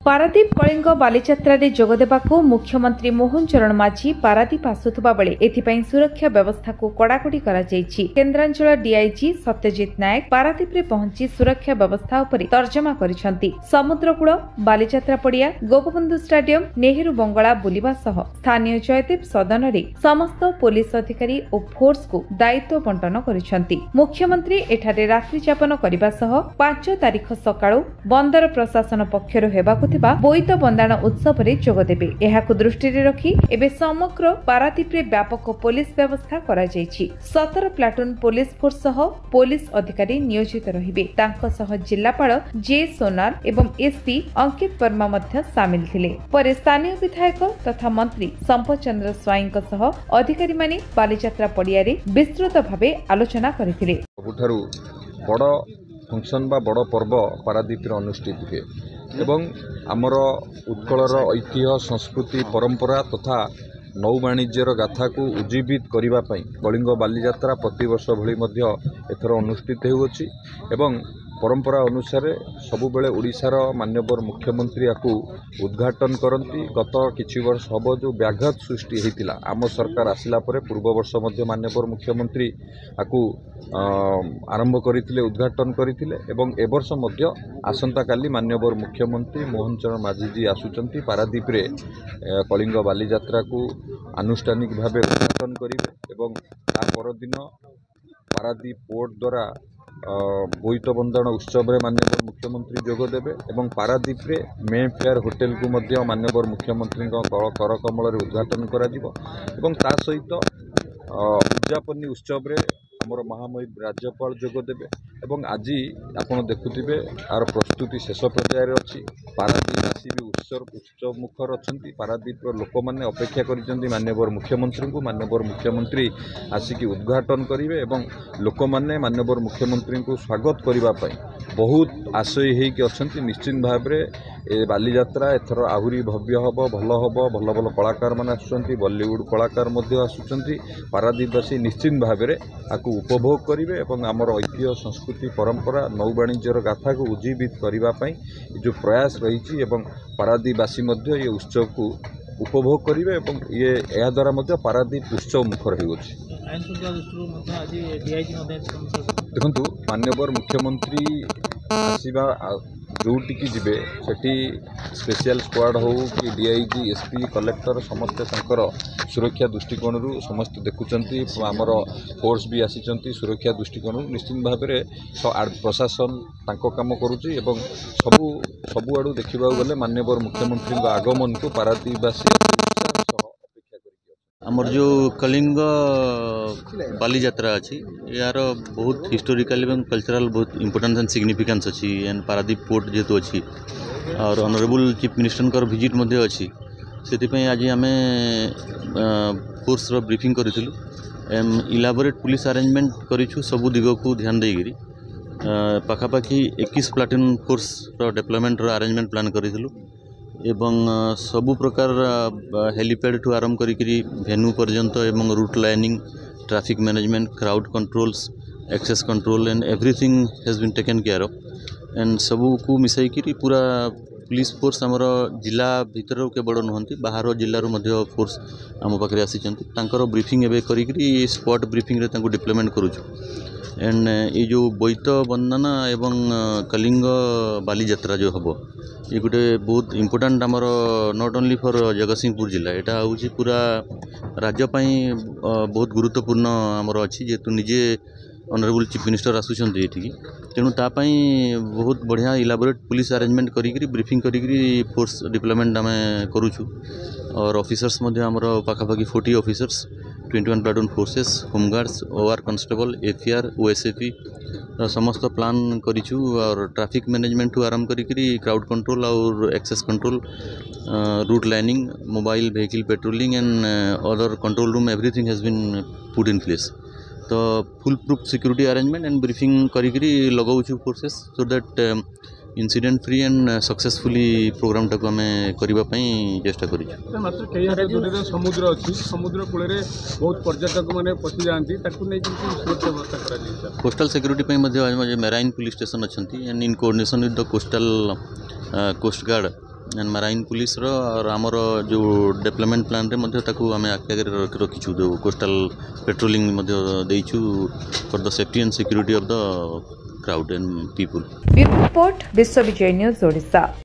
पारादीप कलिंग बालीजात्रा रे जोगदेबाकू मुख्यमंत्री मोहन चरण माझी पारादीप आसुथबा बेले एथिपई सुरक्षा व्यवस्था को कड़ाकड़ी करा जायछि। केन्द्रांचल डीआईजी सत्यजित नायक पारादीप रे पहुंची सुरक्षा व्यवस्था उपरि तर्जमा करिसंती। समुद्रकूल बालीजात्रा पड़िया गोपबंधु स्टेडियम नेहरू बंगला बुलिबा सह स्थानीय जयदेव सदन रे समस्त पुलिस अधिकारी और फोर्स को दायित्व बंटन करिसंती। मुख्यमंत्री एठारे रात्रि यापन करबा सह 5 तारिख सकाळु बंदर प्रशासन पक्षरु हेबाकु बोईत बंदाण उत्सव में जोगदेवे। एहाकु दृष्टि रखी एबे समग्र पारादीप रे व्यापक पुलिस व्यवस्था करा जायछि। 17 प्लाटून पुलिस फोर्स सह पुलिस अधिकारी नियोजित रहिबे। तांको सह जिल्लापाल जे सोनार एवं एसपी अंकित वर्मा मध्य शामिल थिले। पर स्थानीय विधायक तथा मंत्री संपत चंद्र स्वाईंक सह अधिकारी माने बालीजात्रा पड़िया रे विस्तृत भावे आलोचना करथिले। सबुठारु बड़ फंक्शन बा बड़ पर्व पारादीप रे अनुष्ठित हुए एवं आमर उत्कलर ऐतिह्य संस्कृति परंपरा तथा नौ वाणिज्यर गाथा को उज्जीवित करने कलिंग बालीजात्रा प्रतिवर्ष भली मध्य एथर अनुष्ठित होउछि एवं परंपरा अनुसार सबुबले ओडिशार माननीय मुख्यमंत्री याकू उद्घाटन करती। गत किछि वर्ष हम जो व्याघात सृष्टि होता आम सरकार आसिला परे पूर्व वर्ष मध्य माननीय मुख्यमंत्री याकू आरंभ करथिले उद्घाटन करथिले एवं ए वर्ष मध्य आसंता काली माननीय मुख्यमंत्री मोहन चरण माझी जी आसुचंती पारादीप रे कलिंग बालीजात्रा को आनुष्ठानिक भाव उद्घाटन करिवे एवं ता परदिन पारादीप पोर्ट द्वारा बोईत बंदाण उत्सव में माननीय मुख्यमंत्री जोगदेवे एवं पारादीप रे मे फेयर होटेल को मध्य माननीय मुख्यमंत्री करकमल उद्घाटन करा जिवो एवं ता सहित उद्यापनी उत्सव में आमर महामहिम राज्यपाल जोगदेवे एवं आज आपण देखुथिबे आर प्रस्तुति शेष पर्यायर अछि। पारादीपवासी भी उत्सव मुखर अछंती। पारादीप लोक माने अपेक्षा करिसेंती माननीय मुख्यमंत्री को। माननीय मुख्यमंत्री आसिकी उद्घाटन करिवे एवं लोक माने माननीय मुख्यमंत्री को स्वागत करिबा पई बहुत आशय हेकि अछंती। निश्चित भाव रे ए बालीजात्रा एथर आहुरी भव्य हबो, भल हबो। भल भल कलाकार माने आसुचंती, बॉलीवुड कलाकार मध्ये आसुचंती। पारादीपवासी निश्चित भाव रे आकु उपभोग करिवे एवं आमर ऐतिह्य संस्कृति परंपरा नौ वाणिज्यर गाथा को उज्जीवित करबा पई जो प्रयास रही एवं पारादीपवासी मध्य ये उत्सव को उपभोग करिवे एवं ये या द्वारा मध्य पारादीप उत्सव मुखर होउछि। देखंतु माननीय मुख्यमंत्री आसीबा जोटिकी जीवे सेठी स्पेशल स्क्वाड हो कि डीआईजी एसपी कलेक्टर समस्ते तांकर सुरक्षा दृष्टिकोण समस्त देखुचंती। आमर फोर्स भी आसीचंती सुरक्षा दृष्टिकोण निश्चित भाव में प्रशासन तांको काम करुच्ची एवं सबु आड़ू देखा गले माननीय मुख्यमंत्री आगमन को पारादीपवासी आमर जो कलिंग बालीजात्रा अच्छी यार बहुत हिस्टोरिकल एवं कल्चरल बहुत इंपोर्टेंस एंड सिग्निफिकेंस अच्छी एंड पारादीप पोर्ट जेहेतु अच्छी और ऑनरेबल चीफ मिनिस्टर विजिट मध्य अच्छी से आज आम फोर्स ब्रीफिंग करूँ इलाबोरेट पुलिस अरेंजमेंट करूँ सबू दिग को ध्यान देकरी पाखापाखि 21 platoon force development arrangement plan करूँ एवं सबु प्रकार हेलीपैड ठू आरंभ करी भेन्यू पर्यंत एवं route lining traffic management crowd controls access control and everything has been taken care of and सबू को मिसाइकी पूरा पुलिस फोर्स आमर जिला भीतर केवल नुहति बाहर जिलूर मध्य फोर्स आम पाखे आसी ब्रीफिंग एवं करी स्पॉट ब्रीफिंग रे तांको डिप्लॉयमेंट करूँ एंड ये जो बोईत बंदना एवं कलिंग बालीजात्रा जो हम ये गोटे बहुत इम्पोर्टाट आमर नॉट ओनली फॉर जगतसिंहपुर जिला यहाँ हूँ पूरा राज्यपाई बहुत गुरुत्वपूर्ण आमर अच्छी जेहेतु निजे ऑनरेबल चीफ मिनिस्टर आसुचंती एठी तेणु तापाई बहुत बढ़िया इलाबोरेट पुलिस अरेंजमेंट करी ब्रीफिंग करी फोर्स डिप्लॉयमेंट आम करूँ और ऑफिसर्स मध्य आमर पाखापाखि 40 officers 21 platoon forces home guards OR constable FR OSAP समस्त प्लान करूँ और ट्रैफिक मैनेजमेंट ठू आरंभ करी क्राउड कंट्रोल और access control route lining mobile vehicle patrolling and other control room everything has been put in place. तो foolproof security arrangement and briefing करी लगाऊ forces so that incident free and successfully programme टाक आम करने चेष्टा कर समुद्र अच्छी समुद्र कूल बहुत पर्यटक मैंने पशि जाती coastal security marine police station अच्छा and in coordination with the coastal coast guard and marine police रो और आमर जो डेवलपमेंट प्लान रे मध्य ताकू आमे आगे रखिछु जो कोस्टल पेट्रोलिंग मध्य देइछु for the safety and security of the crowd and people. Bureau report Vishwa Vijay news Odisha.